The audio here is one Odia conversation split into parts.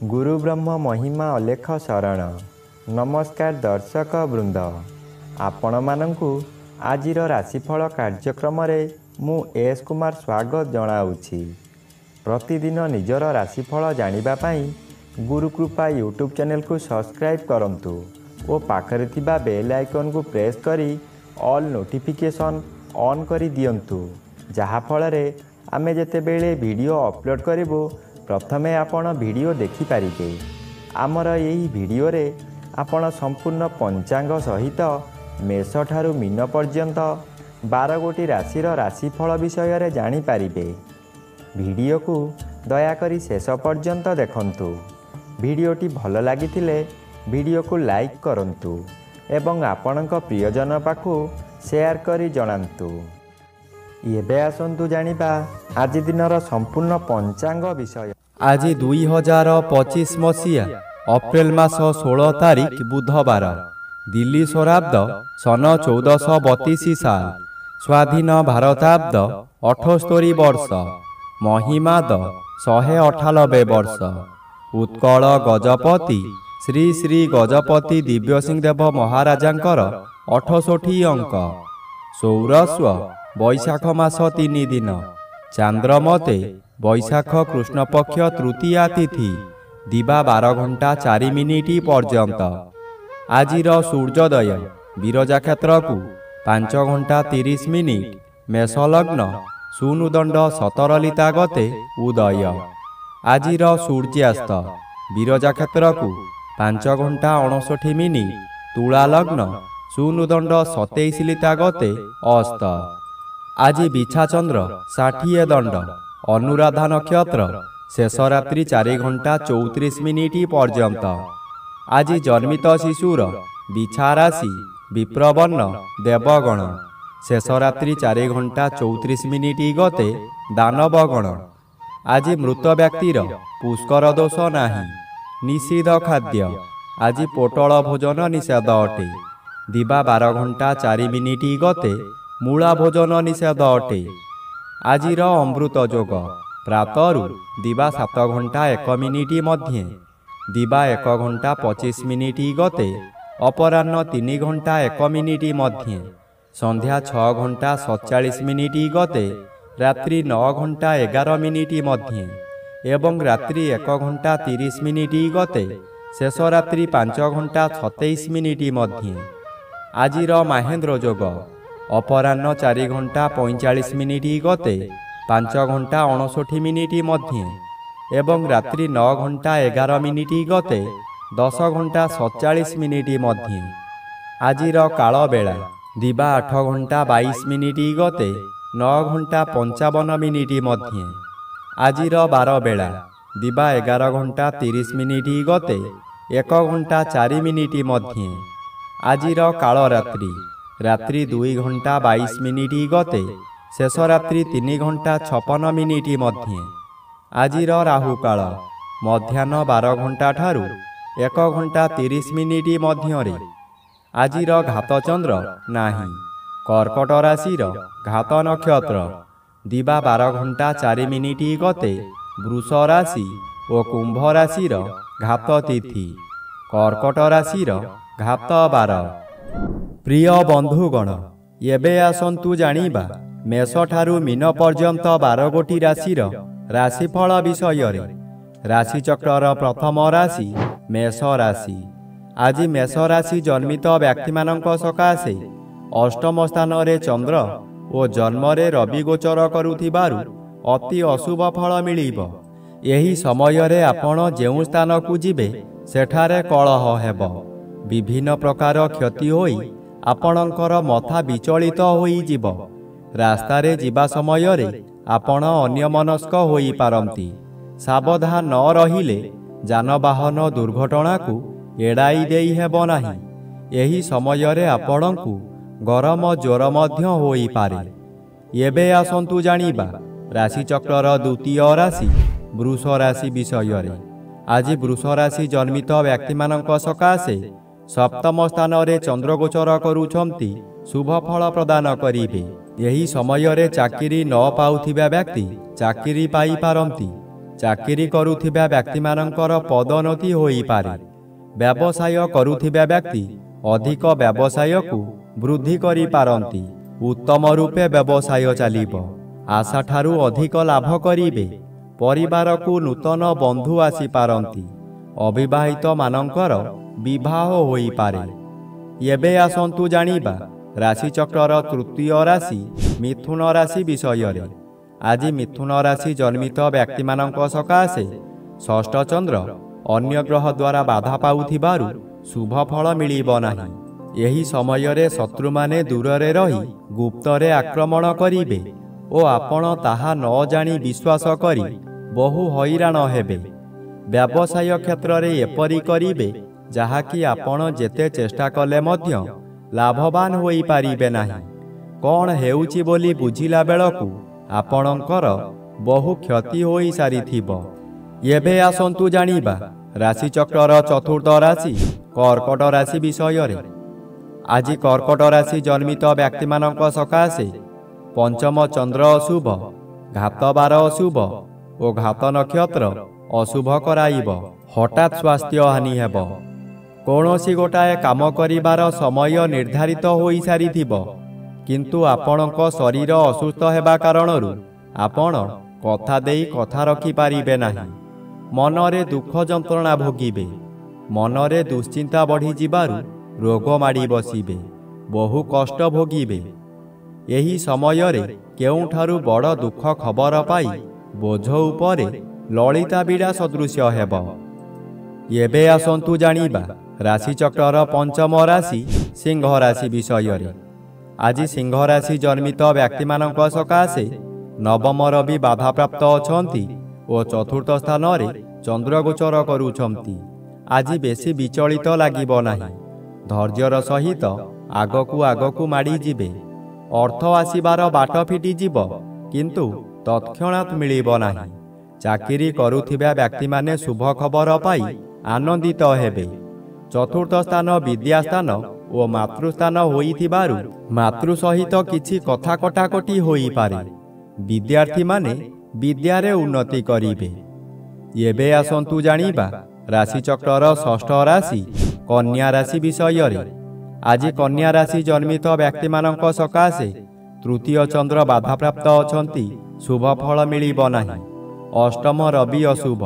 गुरु ब्रह्म महिमा अलेख शरण। नमस्कार दर्शक वृंद, आपण मानंकु आजिर राशिफल कार्यक्रम रे मु एस कुमार स्वागत जनाऊछि। प्रतिदिन निजर राशिफल जानिबा पई गुरुकृपा यूट्यूब चैनल को सब्सक्राइब करंतु और पाखरे थिबा बेल आइकन को प्रेस करी ऑल नोटिफिकेशन ऑन करी दियंतु, जहा फल रे आमे जेते बेले वीडियो अपलोड करिवो प्रथमे आपण वीडियो देखि पारिबे। आमर यही वीडियो रे आपण संपूर्ण पंचांग सहित मेष ठारू मीन पर्यंत 12 गोटी राशिर राशिफल विषय रे जानि पारिबे। वीडियो को दयाकरी शेष पर्यंत देखंतु। वीडियोटी भल लागिथिले वीडियो को लाइक करंतु एवं आपणक प्रियजन पाखु शेयर करी जणांतु। एबे आसंतु जानिबा आज दिनर संपूर्ण पंचांग विषय। आज 2025 मसीहा अप्रैल मास 16 तारिख बुधवार, दिल्ली स्वराब्द सन 1432 साल, स्वाधीन भारताब्द 78 वर्ष, महिमाद 198 वर्ष। उत्कल गजपति श्री श्री गजपति दिव्य सिंह देव महाराजांकर 68 अंक। सौरस्व बैशाख मास 3 दिन, चांद्रमते बैशाख कृष्ण पक्ष तृतीया तिथि, दिवा 12 घंटा 4 मिनिट पर्यंत। आजिर सूर्योदय विरजा क्षेत्र को 5 घंटा 30 मिनिट, मेष लग्न सुनुदंड 17 लिता गते उदय। आजिर सूर्यास्त विरजा क्षेत्र को 5 घंटा 59 मिनिट, तुला लग्न सुनुदंड 27 लिता गते अस्त। आज बिछा चंद्र 60 दंड, अनुराधा नक्षत्र शेष रात्रि 4 घंटा 34 मिनिट पर्यंत। आज जन्मित शिशुर बिछा राशि विप्रवर्ण देवगण, शेष रात्रि 4 घंटा 34 मिनिट गते दानवगण। आज मृत व्यक्तिर पुष्कर दोष नाही। निषिद्ध खाद्य आज पोटल भोजन निषेध अटे। दिवा 12 घंटा 4 मिनिट गते मूला भोजन निषेध अटे। आजिर अमृत जोग प्रातरु दिवा 7 घंटा 1 मिनिट मध्ये, दिवा 1 घंटा 25 मिनिट गते अपराह्न 3 घंटा 1 मिनिट मध्ये, संध्या 6 घंटा 47 मिनिट गते रात्रि 9 घंटा 11 मिनिट मध्ये एवं रात्रि 1 घंटा 30 मिनिट गते शेष रात्रि 5 घंटा 27 मिनिट मध्ये। आजिर महेंद्र जोग अपराह्न 4 घंटा 45 मिनिट गते 5 घंटा 59 मिनिट मध्ये एवं रात्रि 9 घंटा 11 मिनिट गते 10 घंटा 47 मिनिट मध्ये। आजिर काल बेला दिवा 8 घंटा 22 मिनिट गते 9 घंटा 55 मिनिट मध्ये। आजिर बार बेला दिवा 11 घंटा 30 मिनिट गते 1 घंटा 4 मिनिट मध्ये। आजिर काल रात्रि रात्रि 2 घंटा 22 मिनिट गते शेष रात्रि 3 घंटा 56 मिनिट मध्ये। आजिर राहु काल मध्याह्न 12 घंटा ठारू 1 घंटा 30 मिनिट मध्यरे। आजिर घात चंद्र नाही। कर्कट राशिर घात नक्षत्र दिवा 12 घंटा 4 मिनिट गते वृष राशि और कुंभ राशिर घात तिथि, कर्कट राशिर घात 12। प्रिय बंधुगण, एबे आसंतु जानिबा मेष ठारू मीन पर्यंत 12 गोटी राशिर राशिफल विषय रे। राशि चक्रर प्रथम राशि मेष राशि। आज मेष राशि जन्मित व्यक्ति मानक सकाशे अष्टम स्थान रे चंद्र और जन्म रे रवि गोचर करुथिबारु अति अशुभ फल मिलिब। एही समय रे आपण जेउ स्थान को जिबे सेठारे कलह हेब। विभिन्न प्रकार क्षति होई आपणकर मथा विचलित होई जीव। रास्ता रे जीवा समय रे आपण अन्यमनस्क होई पारंती। सावधान न रहिले जानवाहन दुर्घटना को एड़ाई देई हेब नाही। एही समय रे आपणकु गरम ज्वर मध्य होई पारे। एबे आसंतु जानिबा राशि चक्रर द्वितीय राशि वृष राशि विषय रे। आज वृष राशि जन्मित व्यक्ति मानक सकाशे ସପ୍ତମ ସ୍ଥାନରେ ଚନ୍ଦ୍ରଗୋଚର କରୁଛନ୍ତି ଶୁଭ ଫଳ ପ୍ରଦାନ କରିବେ। ଏହି ସମୟରେ ଚାକିରି ନ ପାଉଥିବା ବ୍ୟକ୍ତି ଚାକିରି ପାଇପାରନ୍ତି। ଚାକିରି କରୁଥିବା ବ୍ୟକ୍ତିମାନଙ୍କର ପଦୋନ୍ନତି ହୋଇପାରେ। ବ୍ୟବସାୟ କରୁଥିବା ବ୍ୟକ୍ତି ଅଧିକ ବ୍ୟବସାୟକୁ ବୃଦ୍ଧି କରିପାରନ୍ତି। ଉତ୍ତମ ରୂପେ ବ୍ୟବସାୟ ଚାଲିବ। ଆଶାଠାରୁ ଅଧିକ ଲାଭ କରିବେ। ପରିବାରକୁ ନୂତନ ବନ୍ଧୁ ଆସିପାରନ୍ତି। ଅବିବାହିତମାନଙ୍କର ବିବାହ ହୋଇପାରେ। ଏବେ ଆସନ୍ତୁ ଜାଣିବା ରାଶିଚକ୍ରର ତୃତୀୟ ରାଶି ମିଥୁନ ରାଶି ବିଷୟରେ। ଆଜି ମିଥୁନ ରାଶି ଜନ୍ମିତ ବ୍ୟକ୍ତିମାନଙ୍କ ସକାଶେ ଷଷ୍ଠ ଚନ୍ଦ୍ର ଅନ୍ୟ ଗ୍ରହ ଦ୍ୱାରା ବାଧା ପାଉଥିବାରୁ ଶୁଭ ଫଳ ମିଳିବ ନାହିଁ। ଏହି ସମୟରେ ଶତ୍ରୁମାନେ ଦୂରରେ ରହି ଗୁପ୍ତରେ ଆକ୍ରମଣ କରିବେ ଓ ଆପଣ ତାହା ନ ଜାଣି ବିଶ୍ୱାସ କରି ବହୁ ହଇରାଣ ହେବେ। ବ୍ୟବସାୟ କ୍ଷେତ୍ରରେ ଏପରି କରିବେ ଯାହାକି ଆପଣ ଯେତେ ଚେଷ୍ଟା କଲେ ମଧ୍ୟ ଲାଭବାନ ହୋଇପାରିବେ ନାହିଁ। କ'ଣ ହେଉଛି ବୋଲି ବୁଝିଲା ବେଳକୁ ଆପଣଙ୍କର ବହୁ କ୍ଷତି ହୋଇସାରିଥିବ। ଏବେ ଆସନ୍ତୁ ଜାଣିବା ରାଶିଚକ୍ରର ଚତୁର୍ଥ ରାଶି କର୍କଟ ରାଶି ବିଷୟରେ। ଆଜି କର୍କଟ ରାଶି ଜନ୍ମିତ ବ୍ୟକ୍ତିମାନଙ୍କ ସକାଶେ ପଞ୍ଚମ ଚନ୍ଦ୍ର ଅଶୁଭ, ଘାତବାର ଅଶୁଭ ଓ ଘାତ ନକ୍ଷତ୍ର ଅଶୁଭ କରାଇବ। ହଠାତ୍ ସ୍ୱାସ୍ଥ୍ୟ ହାନି ହେବ। କୌଣସି ଗୋଟାଏ କାମ କରିବାର ସମୟ ନିର୍ଦ୍ଧାରିତ ହୋଇସାରିଥିବ, କିନ୍ତୁ ଆପଣଙ୍କ ଶରୀର ଅସୁସ୍ଥ ହେବା କାରଣରୁ ଆପଣ କଥା ଦେଇ କଥା ରଖିପାରିବେ ନାହିଁ। ମନରେ ଦୁଃଖ ଯନ୍ତ୍ରଣା ଭୋଗିବେ। ମନରେ ଦୁଶ୍ଚିନ୍ତା ବଢ଼ିଯିବାରୁ ରୋଗ ମାଡ଼ି ବସିବେ। ବହୁ କଷ୍ଟ ଭୋଗିବେ। ଏହି ସମୟରେ କେଉଁଠାରୁ ବଡ଼ ଦୁଃଖ ଖବର ପାଇ ବୋଝ ଉପରେ ଲଳିତା ବିଡ଼ା ସଦୃଶ୍ୟ ହେବ। ଏବେ ଆସନ୍ତୁ ଜାଣିବା ରାଶିଚକ୍ରର ପଞ୍ଚମ ରାଶି ସିଂହ ରାଶି ବିଷୟରେ। ଆଜି ସିଂହ ରାଶି ଜନ୍ମିତ ବ୍ୟକ୍ତିମାନଙ୍କ ସକାଶେ ନବମ ରବି ବାଧାପ୍ରାପ୍ତ ଅଛନ୍ତି ଓ ଚତୁର୍ଥ ସ୍ଥାନରେ ଚନ୍ଦ୍ରଗୋଚର କରୁଛନ୍ତି। ଆଜି ବେଶୀ ବିଚଳିତ ଲାଗିବ ନାହିଁ। ଧୈର୍ଯ୍ୟର ସହିତ ଆଗକୁ ଆଗକୁ ମାଡ଼ିଯିବେ। ଅର୍ଥ ଆସିବାର ବାଟ ଫିଟିଯିବ, କିନ୍ତୁ ତତ୍କ୍ଷଣାତ୍ ମିଳିବ ନାହିଁ। ଚାକିରି କରୁଥିବା ବ୍ୟକ୍ତିମାନେ ଶୁଭ ଖବର ପାଇ ଆନନ୍ଦିତ ହେବେ। ଚତୁର୍ଥ ସ୍ଥାନ ବିଦ୍ୟାସ୍ଥାନ ଓ ମାତୃସ୍ଥାନ ହୋଇଥିବାରୁ ମାତୃ ସହିତ କିଛି କଥା କଟାକଟି ହୋଇପାରେ। ବିଦ୍ୟାର୍ଥୀମାନେ ବିଦ୍ୟାରେ ଉନ୍ନତି କରିବେ। ଏବେ ଆସନ୍ତୁ ଜାଣିବା ରାଶିଚକ୍ରର ଷଷ୍ଠ ରାଶି କନ୍ୟା ରାଶି ବିଷୟରେ। ଆଜି କନ୍ୟା ରାଶି ଜନ୍ମିତ ବ୍ୟକ୍ତିମାନଙ୍କ ସକାଶେ ତୃତୀୟ ଚନ୍ଦ୍ର ବାଧାପ୍ରାପ୍ତ ଅଛନ୍ତି। ଶୁଭ ଫଳ ମିଳିବ ନାହିଁ। ଅଷ୍ଟମ ରବି ଅଶୁଭ।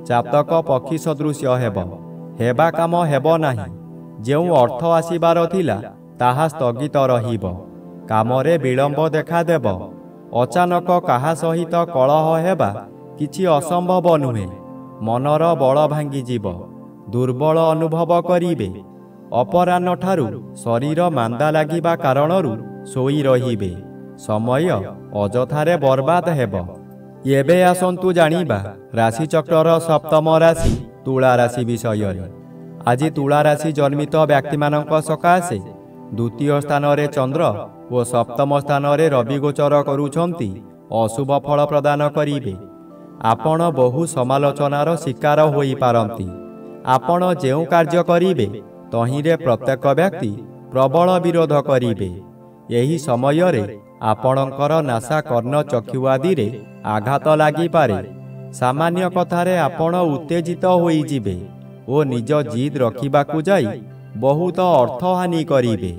ଚାତକ ପକ୍ଷୀ ସଦୃଶ୍ୟ ହେବ। ହେବା କାମ ହେବ ନାହିଁ। ଯେଉଁ ଅର୍ଥ ଆସିବାର ଥିଲା ତାହା ସ୍ଥଗିତ ରହିବ। କାମରେ ବିଳମ୍ବ ଦେଖାଦେବ। ଅଚାନକ କାହା ସହିତ କଳହ ହେବା କିଛି ଅସମ୍ଭବ ନୁହେଁ। ମନର ବଳ ଭାଙ୍ଗିଯିବ। ଦୁର୍ବଳ ଅନୁଭବ କରିବେ। ଅପରାହ୍ନଠାରୁ ଶରୀର ମାନ୍ଦା ଲାଗିବା କାରଣରୁ ଶୋଇ ରହିବେ। ସମୟ ଅଯଥାରେ ବର୍ବାଦ ହେବ। ଏବେ ଆସନ୍ତୁ ଜାଣିବା ରାଶିଚକ୍ରର ସପ୍ତମ ରାଶି ତୁଳା ରାଶି ବିଷୟରେ। ଆଜି ତୁଳା ରାଶି ଜନ୍ମିତ ବ୍ୟକ୍ତିମାନଙ୍କ ସକାଶେ ଦ୍ୱିତୀୟ ସ୍ଥାନରେ ଚନ୍ଦ୍ର ଓ ସପ୍ତମ ସ୍ଥାନରେ ରବି ଗୋଚର କରୁଛନ୍ତି। ଅଶୁଭ ଫଳ ପ୍ରଦାନ କରିବେ। ଆପଣ ବହୁ ସମାଲୋଚନାର ଶିକାର ହୋଇପାରନ୍ତି। ଆପଣ ଯେଉଁ କାର୍ଯ୍ୟ କରିବେ ତହିଁରେ ପ୍ରତ୍ୟେକ ବ୍ୟକ୍ତି ପ୍ରବଳ ବିରୋଧ କରିବେ। ଏହି ସମୟରେ ଆପଣଙ୍କର ନାସା କର୍ଣ୍ଣ ଚକ୍ଷୁ ଆଦିରେ ଆଘାତ ଲାଗିପାରେ। ସାମାନ୍ୟ କଥାରେ ଆପଣ ଉତ୍ତେଜିତ ହୋଇଯିବେ ଓ ନିଜ ଜିଦ୍ ରଖିବାକୁ ଯାଇ ବହୁତ ଅର୍ଥହାନି କରିବେ।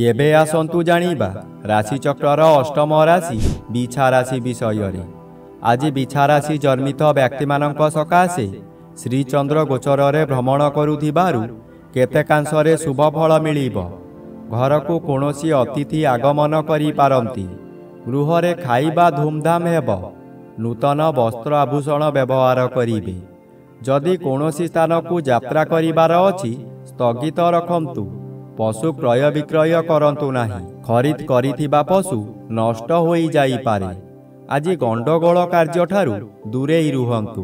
ଏବେ ଆସନ୍ତୁ ଜାଣିବା ରାଶିଚକ୍ରର ଅଷ୍ଟମ ରାଶି ବିଛା ରାଶି ବିଷୟରେ। ଆଜି ବିଛା ରାଶି ଜନ୍ମିତ ବ୍ୟକ୍ତିମାନଙ୍କ ସକାଶେ ଶ୍ରୀଚନ୍ଦ୍ର ଗୋଚରରେ ଭ୍ରମଣ କରୁଥିବାରୁ କେତେକାଂଶରେ ଶୁଭ ଫଳ ମିଳିବ। ଘରକୁ କୌଣସି ଅତିଥି ଆଗମନ କରିପାରନ୍ତି। ଗୃହରେ ଖାଇବା ଧୁମଧାମ ହେବ। ନୂତନ ବସ୍ତ୍ର ଆଭୂଷଣ ବ୍ୟବହାର କରିବେ। ଯଦି କୌଣସି ସ୍ଥାନକୁ ଯାତ୍ରା କରିବାର ଅଛି ସ୍ଥଗିତ ରଖନ୍ତୁ। ପଶୁ କ୍ରୟ ବିକ୍ରୟ କରନ୍ତୁ ନାହିଁ। ଖରିଦ କରିଥିବା ପଶୁ ନଷ୍ଟ ହୋଇଯାଇପାରେ। ଆଜି ଗଣ୍ଡଗୋଳ କାର୍ଯ୍ୟଠାରୁ ଦୂରେଇ ରୁହନ୍ତୁ।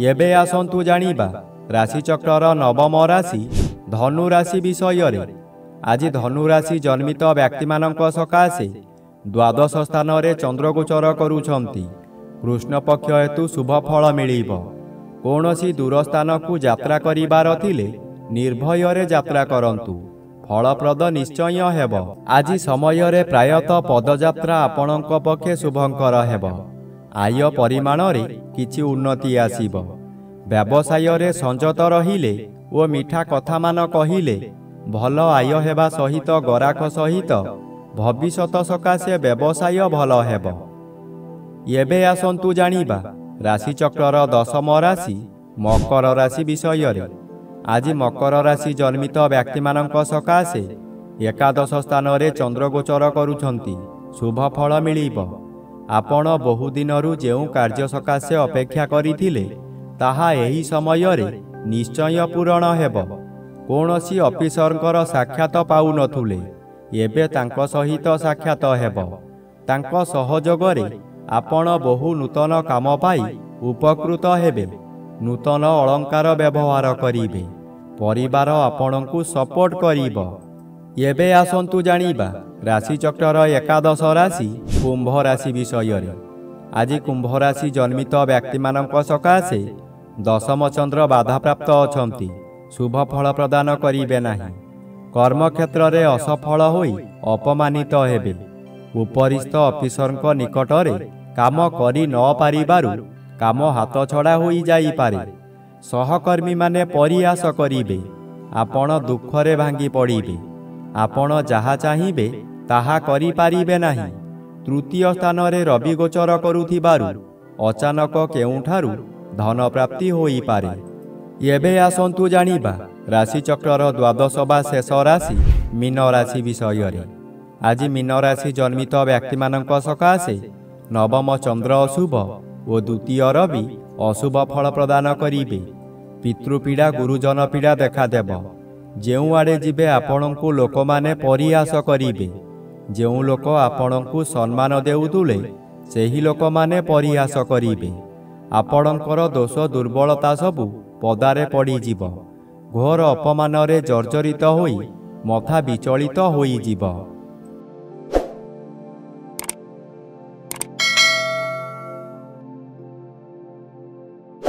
ଏବେ ଆସନ୍ତୁ ଜାଣିବା ରାଶିଚକ୍ରର ନବମ ରାଶି ଧନୁ ରାଶି ବିଷୟରେ। ଆଜି ଧନୁ ରାଶି ଜନ୍ମିତ ବ୍ୟକ୍ତିମାନଙ୍କ ସକାଶେ ଦ୍ୱାଦଶ ସ୍ଥାନରେ ଚନ୍ଦ୍ରଗୋଚର କରୁଛନ୍ତି। କୃଷ୍ଣପକ୍ଷ ହେତୁ ଶୁଭ ଫଳ ମିଳିବ। କୌଣସି ଦୂର ସ୍ଥାନକୁ ଯାତ୍ରା କରିବାର ଥିଲେ ନିର୍ଭୟରେ ଯାତ୍ରା କରନ୍ତୁ, ଫଳପ୍ରଦ ନିଶ୍ଚୟ ହେବ। ଆଜି ସମୟରେ ପ୍ରାୟତଃ ପଦଯାତ୍ରା ଆପଣଙ୍କ ପକ୍ଷେ ଶୁଭଙ୍କର ହେବ। ଆୟ ପରିମାଣରେ କିଛି ଉନ୍ନତି ଆସିବ। ବ୍ୟବସାୟରେ ସଂଯତ ରହିଲେ ଓ ମିଠା କଥାମାନ କହିଲେ ଭଲ ଆୟ ହେବା ସହିତ ଗରାଖ ସହିତ ଭବିଷ୍ୟତ ସକାଶେ ବ୍ୟବସାୟ ଭଲ ହେବ। ଏବେ ଆସନ୍ତୁ ଜାଣିବା ରାଶିଚକ୍ରର ଦଶମ ରାଶି ମକର ରାଶି ବିଷୟରେ। ଆଜି ମକର ରାଶି ଜନ୍ମିତ ବ୍ୟକ୍ତିମାନଙ୍କ ସକାଶେ ଏକାଦଶ ସ୍ଥାନରେ ଚନ୍ଦ୍ରଗୋଚର କରୁଛନ୍ତି। ଶୁଭ ଫଳ ମିଳିବ। ଆପଣ ବହୁଦିନରୁ ଯେଉଁ କାର୍ଯ୍ୟ ସକାଶେ ଅପେକ୍ଷା କରିଥିଲେ ତାହା ଏହି ସମୟରେ ନିଶ୍ଚୟ ପୂରଣ ହେବ। କୌଣସି ଅଫିସରଙ୍କର ସାକ୍ଷାତ ପାଉନଥିଲେ, ଏବେ ତାଙ୍କ ସହିତ ସାକ୍ଷାତ ହେବ। ତାଙ୍କ ସହଯୋଗରେ ଆପଣ ବହୁ ନୂତନ କାମ ପାଇ ଉପକୃତ ହେବେ। ନୂତନ ଅଳଙ୍କାର ବ୍ୟବହାର କରିବେ। ପରିବାର ଆପଣଙ୍କୁ ସପୋର୍ଟ କରିବ। ଏବେ ଆସନ୍ତୁ ଜାଣିବା ରାଶିଚକ୍ରର ଏକାଦଶ ରାଶି କୁମ୍ଭ ରାଶି ବିଷୟରେ। ଆଜି କୁମ୍ଭ ରାଶି ଜନ୍ମିତ ବ୍ୟକ୍ତିମାନଙ୍କ ସକାଶେ ଦଶମ ଚନ୍ଦ୍ର ବାଧାପ୍ରାପ୍ତ ଅଛନ୍ତି। ଶୁଭ ଫଳ ପ୍ରଦାନ କରିବେ ନାହିଁ। କର୍ମକ୍ଷେତ୍ରରେ ଅସଫଳ ହୋଇ ଅପମାନିତ ହେବେ। ଉପରିସ୍ଥ ଅଫିସରଙ୍କ ନିକଟରେ କାମ କରି ନ ପାରିବାରୁ କାମ ହାତଛଡ଼ା ହୋଇଯାଇପାରେ। ସହକର୍ମୀମାନେ ପରିହାସ କରିବେ। ଆପଣ ଦୁଃଖରେ ଭାଙ୍ଗି ପଡ଼ିବେ। ଆପଣ ଯାହା ଚାହିଁବେ ତାହା କରିପାରିବେ ନାହିଁ। ତୃତୀୟ ସ୍ଥାନରେ ରବି ଗୋଚର କରୁଥିବାରୁ ଅଚାନକ କେଉଁଠାରୁ ଧନପ୍ରାପ୍ତି ହୋଇପାରେ। ଏବେ ଆସନ୍ତୁ ଜାଣିବା ରାଶିଚକ୍ରର ଦ୍ୱାଦଶ ବା ଶେଷ ରାଶି ମୀନ ରାଶି ବିଷୟରେ। ଆଜି ମୀନ ରାଶି ଜନ୍ମିତ ବ୍ୟକ୍ତିମାନଙ୍କ ସକାଶେ ନବମ ଚନ୍ଦ୍ର ଅଶୁଭ ଓ ଦ୍ୱିତୀୟ ରବି ଅଶୁଭ ଫଳ ପ୍ରଦାନ କରିବେ। ପିତୃପୀଡ଼ା ଗୁରୁଜନ ପୀଡ଼ା ଦେଖାଦେବ। ଯେଉଁଆଡ଼େ ଯିବେ ଆପଣଙ୍କୁ ଲୋକମାନେ ପରିହାସ କରିବେ। ଯେଉଁ ଲୋକ ଆପଣଙ୍କୁ ସମ୍ମାନ ଦେଉଥିଲେ ସେହି ଲୋକମାନେ ପରିହାସ କରିବେ। ଆପଣଙ୍କର ଦୋଷ ଦୁର୍ବଳତା ସବୁ ପଦାରେ ପଡ଼ିଯିବ। ଘୋର ଅପମାନରେ ଜର୍ଜରିତ ହୋଇ ମଥା ବିଚଳିତ ହୋଇଯିବ।